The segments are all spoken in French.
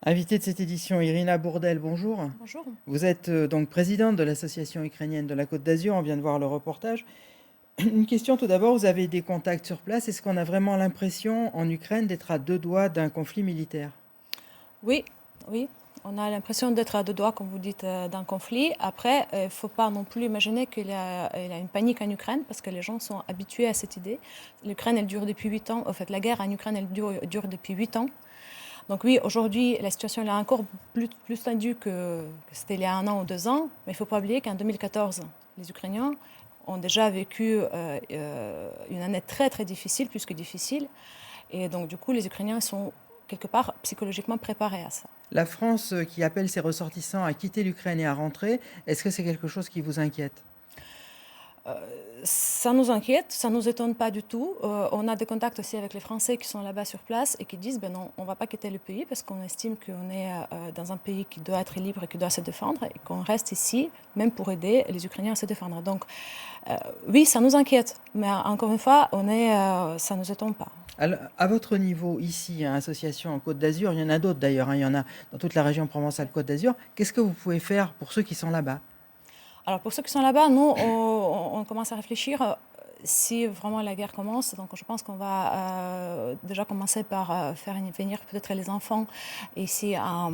Invitée de cette édition, Irina Bourdelle, bonjour. Bonjour. Vous êtes donc présidente de l'association ukrainienne de la Côte d'Azur, on vient de voir le reportage. Une question tout d'abord, vous avez des contacts sur place, est-ce qu'on a vraiment l'impression en Ukraine d'être à deux doigts d'un conflit militaire? Oui, oui, on a l'impression d'être à deux doigts, comme vous dites, d'un conflit. Après, il ne faut pas non plus imaginer qu'il y a une panique en Ukraine, parce que les gens sont habitués à cette idée. L'Ukraine, elle dure depuis 8 ans. En fait, la guerre en Ukraine, elle dure depuis 8 ans. Donc oui, aujourd'hui, la situation est encore plus tendue que c'était il y a 1 an ou 2 ans. Mais il ne faut pas oublier qu'en 2014, les Ukrainiens ont déjà vécu une année très très difficile, plus que difficile. Et donc du coup, les Ukrainiens sont quelque part psychologiquement préparés à ça. La France qui appelle ses ressortissants à quitter l'Ukraine et à rentrer, est-ce que c'est quelque chose qui vous inquiète? Ça nous inquiète, ça ne nous étonne pas du tout. On a des contacts aussi avec les Français qui sont là-bas sur place et qui disent ben non, on ne va pas quitter le pays parce qu'on estime qu'on est dans un pays qui doit être libre et qui doit se défendre et qu'on reste ici même pour aider les Ukrainiens à se défendre. Donc oui, ça nous inquiète, mais encore une fois, ça ne nous étonne pas. Alors, à votre niveau, ici, à l'association en Côte d'Azur, il y en a d'autres d'ailleurs, hein, il y en a dans toute la région Provençale-Côte d'Azur. Qu'est-ce que vous pouvez faire pour ceux qui sont là-bas? Alors pour ceux qui sont là-bas, nous, on commence à réfléchir si vraiment la guerre commence. Donc je pense qu'on va déjà commencer par faire venir peut-être les enfants ici à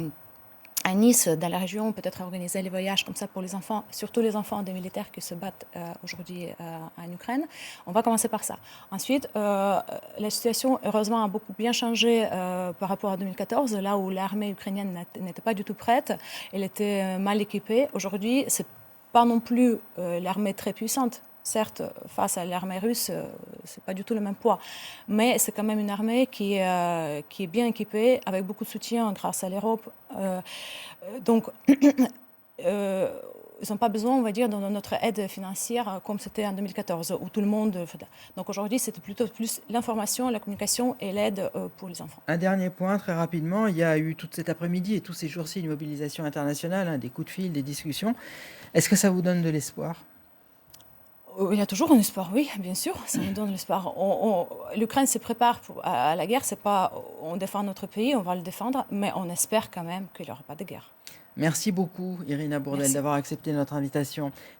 Nice, dans la région, peut-être organiser les voyages comme ça pour les enfants, surtout les enfants des militaires qui se battent aujourd'hui en Ukraine. On va commencer par ça. Ensuite, la situation, heureusement, a beaucoup bien changé par rapport à 2014, là où l'armée ukrainienne n'était pas du tout prête, elle était mal équipée. Aujourd'hui, c'est pas non plus l'armée très puissante. Certes, face à l'armée russe, c'est pas du tout le même poids, mais c'est quand même une armée qui est bien équipée, avec beaucoup de soutien grâce à l'Europe. Donc, ils n'ont pas besoin, on va dire, de notre aide financière comme c'était en 2014, où tout le monde... Donc aujourd'hui, c'était plutôt plus l'information, la communication et l'aide pour les enfants. Un dernier point, très rapidement, il y a eu tout cet après-midi et tous ces jours-ci une mobilisation internationale, hein, des coups de fil, des discussions. Est-ce que ça vous donne de l'espoir? Il y a toujours un espoir, oui, bien sûr, ça nous donne l'espoir. L'Ukraine se prépare à la guerre, c'est pas on défend notre pays, on va le défendre, mais on espère quand même qu'il n'y aura pas de guerre. Merci beaucoup, Irina Bourdelle, Merci. d'avoir accepté notre invitation.